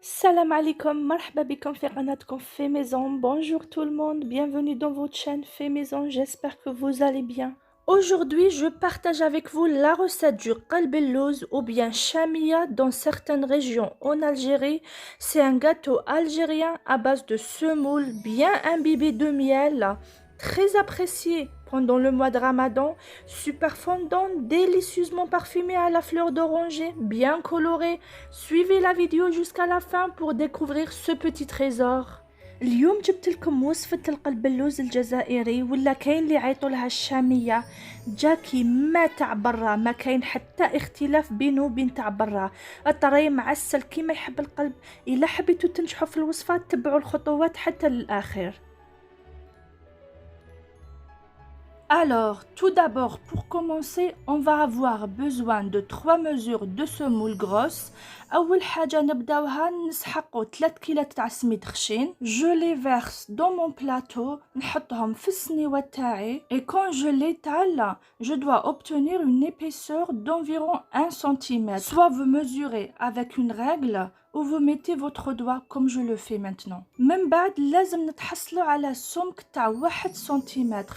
Salam alaikum, marhaba bikum fi qanatkum Fait Maison. Bonjour tout le monde, bienvenue dans votre chaîne Fait Maison, j'espère que vous allez bien. Aujourd'hui, je partage avec vous la recette du qalb el-louz ou bien chamia dans certaines régions en Algérie. C'est un gâteau algérien à base de semoule bien imbibé de miel, très apprécié pendant le mois de Ramadan, super fondant, délicieusement parfumé à la fleur d'oranger, bien coloré. Suivez la vidéo jusqu'à la fin pour découvrir ce petit trésor. اليوم جبت لكم وصفة القلب اللوز الجزائري ولا كاين اللي يعيطوا لها الشامية. جاكي ما تاع برا، ما كاين حتى اختلاف بينه وبين تاع برا. الطري معسل كيما يحب القلب. إلا حبيتوا تنجحوا في الوصفة تبعوا الخطوات حتى للآخر. Alors, tout d'abord, pour commencer, on va avoir besoin de 3 mesures de semoule grosse. أول حاجة نبداوها نسحقو 3 كيلات تاع سميد خشين. Je les verse dans mon plateau. نحطهم في السنيوة تاعي. Et quand je l'étale, je dois obtenir une épaisseur d'environ 1 cm. Soit vous mesurez avec une règle ou vous mettez votre doigt comme je le fais maintenant. من بعد لازم نتحصلوا على سمك تاع 1 سنتيمتر.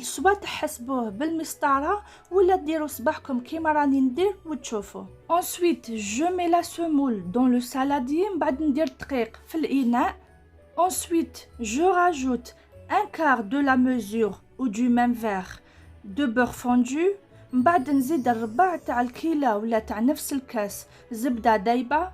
سوا تحسبوه بالمسطرة ولا ديروا صباحكم كيما راني ندير وتشوفوا. Ensuite, je mets la semoule dans le saladier. بعد ندير الدقيق في الإناء. Ensuite, je rajoute un quart de la mesure ou du même verre de beurre fondu. بعد نزيد الربع تاع الكيلة ولا تاع نفس الكاس زبدة دايبة.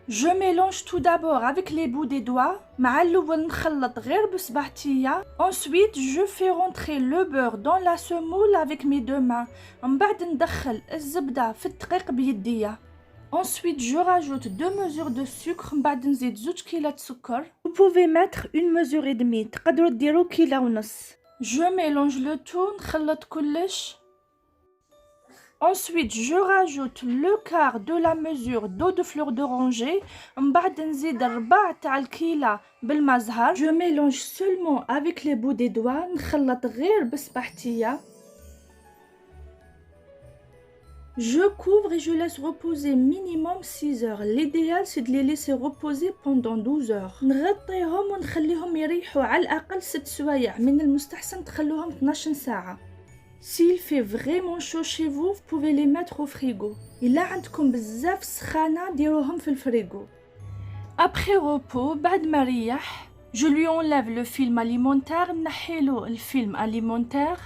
Je mélange tout d'abord avec les bouts des doigts. مع الأول نخلط غير بصباعتيا. Ensuite, je fais rentrer le beurre dans la semoule avec mes deux mains. من بعد ندخل الزبدة في الدقيق بيديا. Ensuite, je rajoute 2 mesures de sucre. من بعد نزيد 2 كيلات سكر. Vous pouvez mettre une mesure et demie. تقدروا ديروا كيلة ونص. Je mélange le tout. نخلط كلش. Ensuite, je rajoute le quart de la mesure d'eau de fleur d'oranger. من بعد نزيد الربع تاع الكيلة بالماء زهر. Je mélange seulement avec les bouts des doigts. نخلط غير بصباحتيا. Je couvre et je laisse reposer minimum 6 heures. L'idéal c'est de les laisser reposer pendant 12 heures. نغطيهم ونخليهم يريحوا على الأقل 6 سوايع. من المستحسن تخلوهم 12 ساعة. S'il fait vraiment chaud chez vous, vous pouvez les mettre au frigo. إلا عندكم بزاف سخانة ديروهم في الفريغو. Après repos, بعد ما ريح, je lui enlève le film alimentaire. نحيلو الفيلم alimentaire.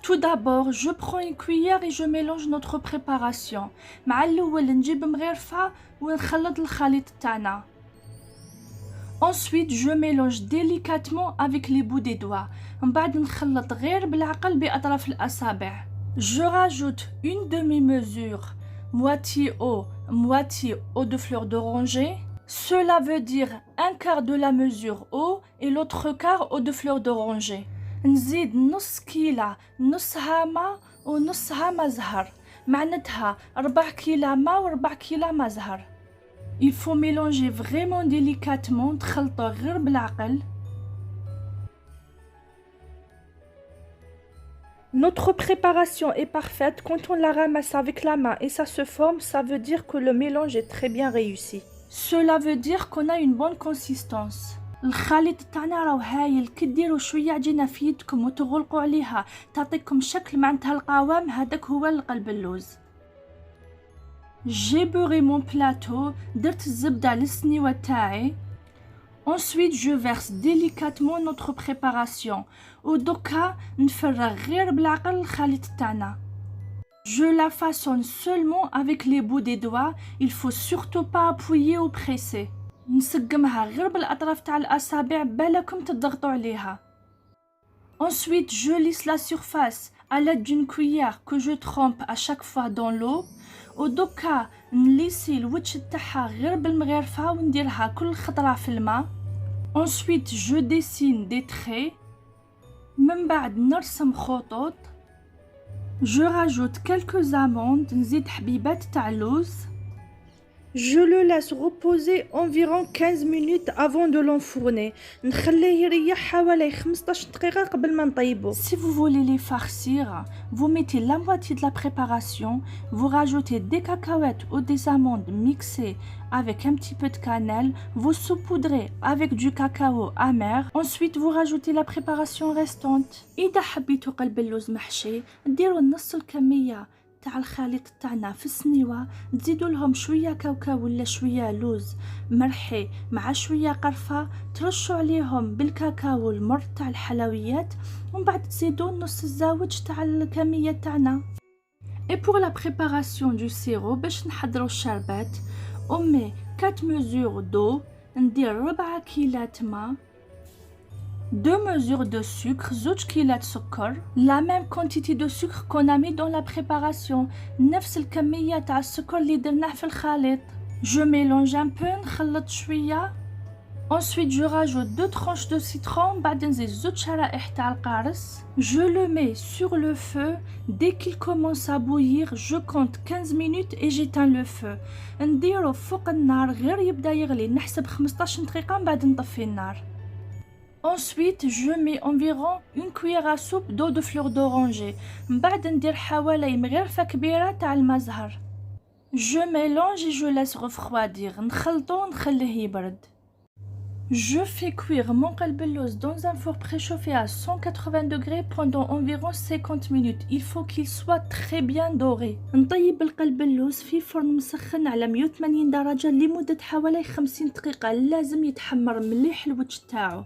Tout d'abord, je prends une cuillère et je mélange notre préparation. مع الأول نجيب مغرفة ونخلط الخليط تاعنا. Ensuite, je mélange délicatement avec les bouts des doigts. من بعد نخلط غير بالعقل بأطراف الأصابع. Je rajoute une demi-mesure, moitié eau de fleur d'oranger. Cela veut dire un quart de la mesure eau et l'autre quart eau de fleur d'oranger. نزيد نص كيلة نصها ماء ونصها ماء زهر. معناتها 4 كيلة ماء و4 كيلة ماء زهر. Il faut mélanger vraiment délicatement. تخلطوا غير بالعقل. Notre préparation est parfaite quand on la ramasse avec la main et ça se forme, ça veut dire que le mélange est très bien réussi. Cela veut dire qu'on a une bonne consistance. الخليط تاعنا راهو هايل. كي ديروا شويه عجينه في يدكم وتغلقوا عليها تعطيكم شكل معناتها القوام. هذاك هو القلب اللوز. J'ai beurré mon plateau. درت الزبده للسنيوه تاعي. Ensuite, je verse délicatement notre préparation. ودوكا نفرغ غير بالعقل الخليط تاعنا. Je la façonne seulement avec les bouts des doigts. Il faut surtout pas appuyer ou presser. نسقمها غير بالأطراف تاع الأصابع بالكم تضغطوا عليها. Ensuite, je lisse la surface à l'aide d'une cuillère que je trempe à chaque fois dans l'eau. ودوكا نليسي الوجه تاعها غير بالمغرفة ونديرها كل خطرة في الماء. Ensuite, je dessine des traits. من بعد نرسم خطوط. Je rajoute quelques amandes. نزيد حبيبات تاع اللوز. Je le laisse reposer environ 15 minutes avant de l'enfourner. نخليه يريح حوالي 15 دقيقة قبل ما نطيبه. Si vous voulez les farcir, vous mettez la moitié de la préparation, vous rajoutez des cacahuètes ou des amandes mixées avec un petit peu de cannelle, vous saupoudrez avec du cacao amer, ensuite vous rajoutez la préparation restante. إذا حبيتوا قلب اللوز محشي ديروا نص الكمية تاع الخليط تاعنا في السنيوه، تزيدوا لهم شويه كاوكاو ولا شويه لوز مرحي مع شويه قرفه، ترشوا عليهم بالكاكاو المر تاع الحلويات، ومن بعد تزيدوا نص الزاوج تاع الكميه تاعنا. Et pour la préparation du sirop باش نحضروا الشربات on met 4 mesures d'eau، ندير 4 كيلات ما، 2 mesures de sucre, 2 كيلات سكر، la même quantité de sucre qu'on a mis dans la préparation، نفس الكمية تاع السكر اللي درناه في الخليط. Je mélange un peu، نخلط شوية. Ensuite je rajoute 2 tranches de citron، بعد نزيد 2 شرائح تاع القارص. Je le mets sur le feu، dès qu'il commence à bouillir je compte 15 minutes et j'éteins le feu. نديرو فوق النار غير يبدا يغلي، نحسب 15 دقيقة بعد نطفي النار. Ensuite, je mets environ une cuillère à soupe d'eau de fleur d'oranger. بعد ندير حوالي مغرفة كبيرة تاع المزهر. Je mélange et je laisse refroidir. نخلطو نخليه يبرد. Je fais cuire mon قلب اللوز dans un four préchauffé à 180 degrés pendant environ 50 minutes. Il faut qu'il soit très bien doré. نطيب القلب اللوز في فرن مسخن على 180 درجة لمدة حوالي 50 دقيقة. لازم يتحمر مليح الوجه تاعو.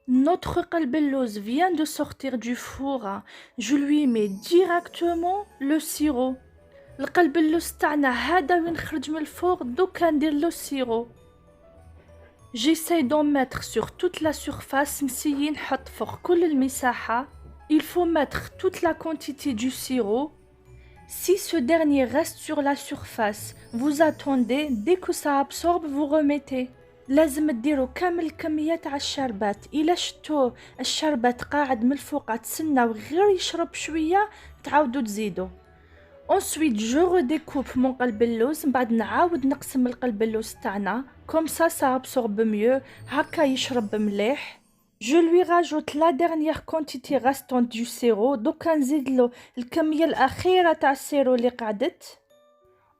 Notre qalbelloz vient de sortir du four. Je lui mets directement le sirop. القلبلوز تاعنا هذا وين خرج من الفور، دوكا ندير له السيرو. J'essaie d'en mettre sur toute la surface، نسيي نحط فوق كل المساحة. Il faut mettre toute la quantité du sirop. Si ce dernier reste sur la surface, vous attendez, dès que ça absorbe, vous remettez. لازم تديروا كامل الكمية تاع الشربات. إلا شتوه الشربات قاعد من الفوق تسناو غير يشرب شوية تعاودوا تزيدوا. Ensuite je redécoupe mon qalbelloz، بعد نعاود نقسم القلبلوز تاعنا comme ça absorbe mieux، هكا يشرب مليح. Je lui rajoute la dernière quantité restante du sirop، دوكا نزيدلو الكمية الأخيرة تاع السيرو اللي قعدت.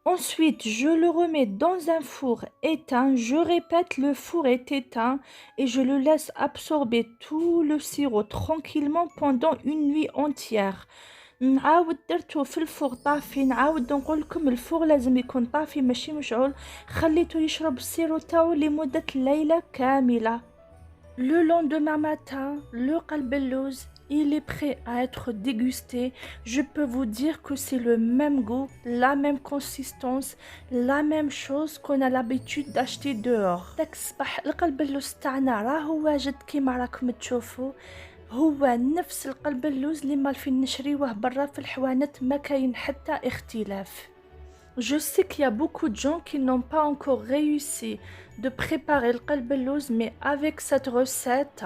Ensuite, je le remets dans un four éteint. Je répète, le four est éteint et je le laisse absorber tout le sirop tranquillement pendant une nuit entière. نعاود درتو في الفور طافي، نعاود نقولكم الفور لازم يكون طافي ماشي مشعول، خليته يشرب السيرو تاعو لمدة ليلة كاملة. Le lendemain matin, le qalbelloz il est prêt à être dégusté. Je peux vous dire que c'est le même goût, la même consistance, la même chose qu'on a l'habitude d'acheter dehors. داك الصباح القلبلوز تاعنا راهو واجد كيما راكم تشوفوا، هو نفس القلبلوز اللي مالفين نشريوه برا في الحوانت، ما كاين حتى اختلاف. Je sais qu'il y a beaucoup de gens qui n'ont pas encore réussi de préparer le qalbelloz, mais avec cette recette,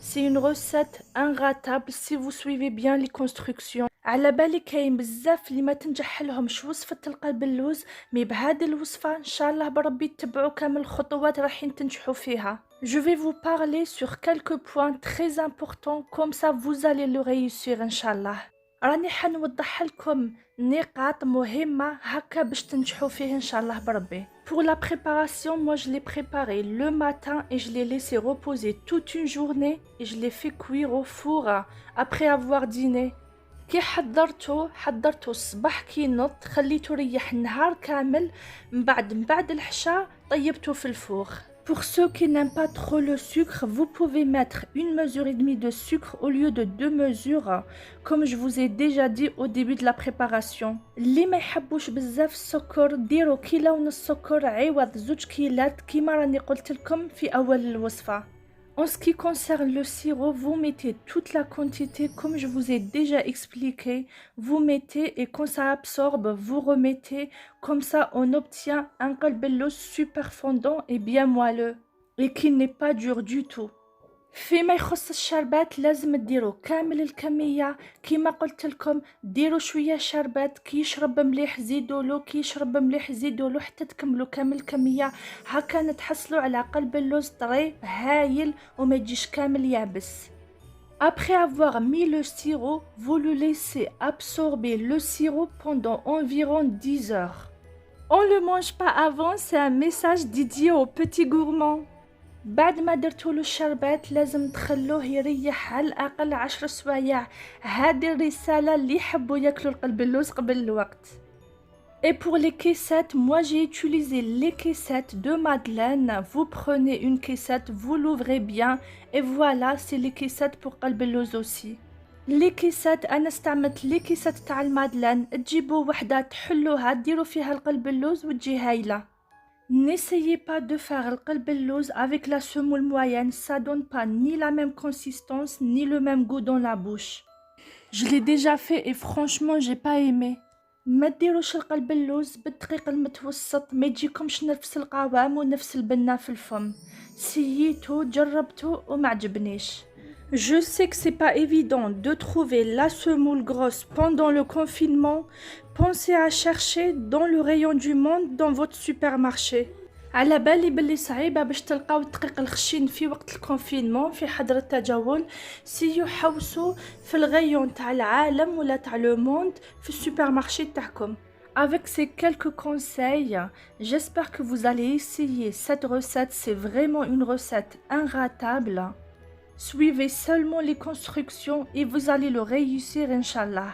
c'est une recette inratable si vous suivez bien les constructions. على بالي كاين بزاف اللي ما تنجح لهمش وصفة القلبلوز، مي بهذه الوصفة ان شاء الله بربي تتبعوا كامل الخطوات راحين تنجحوا فيها. Je vais vous parler sur quelques points très importants, comme ça vous allez le réussir ان شاء الله. راني حنوضح لكم نقاط مهمة هكا باش تنجحوا فيه ان شاء الله بربي. Pour la préparation, moi je l'ai préparé le matin et je l'ai laissé reposer toute une journée et je l'ai fait cuire au four après avoir dîné. كي حضرته الصباح كي نط خليته يريح النهار كامل، من بعد العشاء طيبته في الفور. Pour ceux qui n'aiment pas trop le sucre, vous pouvez mettre 1 mesure et demie de sucre au lieu de 2 mesures, comme je vous ai déjà dit au début de la préparation. اللي ما يحبوش بزاف السكر ديروا كيلو ونص سكر عوض 2 كيلات كيما راني قلت لكم في اول الوصفة. En ce qui concerne le sirop, vous mettez toute la quantité comme je vous ai déjà expliqué. Vous mettez et quand ça absorbe, vous remettez. Comme ça, on obtient un qalbelloz super fondant et bien moelleux et qui n'est pas dur du tout. فيما يخص الشربات لازم ديروا كامل الكمية، كيما قلت لكم ديروا شوية شربات، كي يشرب مليح زيدولو، كي يشرب مليح زيدولو حتى تكملوا كامل الكمية. هكا نتحصلوا على قلب اللوز طري هايل وما يجيش كامل يابس. Après avoir mis le sirop, vous le laissez absorber le sirop pendant environ 10 heures. On le mange pas avant, c'est un message dédié aux petits gourmands. بعد ما درتولو الشربات لازم تخلوه يريح على الأقل 10 سوايع. هذه الرسالة اللي يحبوا ياكلوا القلب اللوز قبل الوقت. Et pour les caissettes, moi j'ai utilisé les caissettes de Madeleine. Vous prenez une caissette, vous l'ouvrez bien et voilà, c'est les caissettes pour قلب اللوز aussi. لي كيسات انا استعملت لي كيسات تاع المادلان، تجيبوا وحده تحلوها ديروا فيها القلب اللوز وتجي هايله. N'essayez pas de faire القلب اللوز avec la semoule moyenne, ça donne pas ni la même consistance ni le même goût dans la bouche. Je l'ai déjà fait et franchement j'ai pas aimé. ما ديروش القلب اللوز بالدقيق المتوسط، ما يجيكمش نفس القوام ونفس البنة في الفم. سييتو جربتو وما عجبنيش. Je sais que c'est pas évident de trouver la semoule grosse pendant le confinement. Pensez à chercher dans le rayon du monde dans votre supermarché. على بالي بلي صعيبة باش تلقاو الدقيق الخشين في وقت الكونفينمون في حظر التجول. سيو حوسوا في الغيون تاع العالم ولا تاع لو موند في السوبرمارشي تاعكم. Avec ces quelques conseils, j'espère que vous allez essayer cette recette. C'est vraiment une recette inratable. Suivez seulement les constructions et vous allez le réussir, Inch'Allah.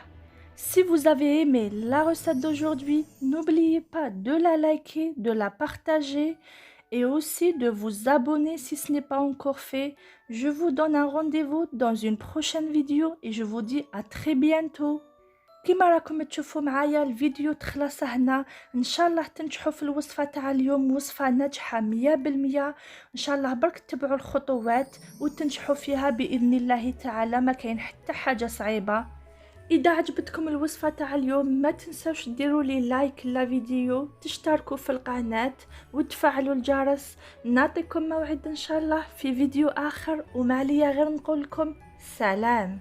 Si vous avez aimé la recette d'aujourd'hui, n'oubliez pas de la liker, de la partager et aussi de vous abonner si ce n'est pas encore fait. Je vous donne un rendez-vous dans une prochaine vidéo et je vous dis à très bientôt. كيما راكم تشوفوا معايا الفيديو تخلص هنا. ان شاء الله تنجحوا في الوصفه تاع اليوم، وصفه ناجحه 100%. ان شاء الله برك تتبعوا الخطوات وتنجحوا فيها باذن الله تعالى، ما كاين حتى حاجه صعيبه. اذا عجبتكم الوصفه تاع اليوم ما تنسوش ديروا لي لايك للفيديو، تشتركوا في القناه وتفعلوا الجرس. نعطيكم موعد ان شاء الله في فيديو اخر، وما عليا غير نقول لكم سلام.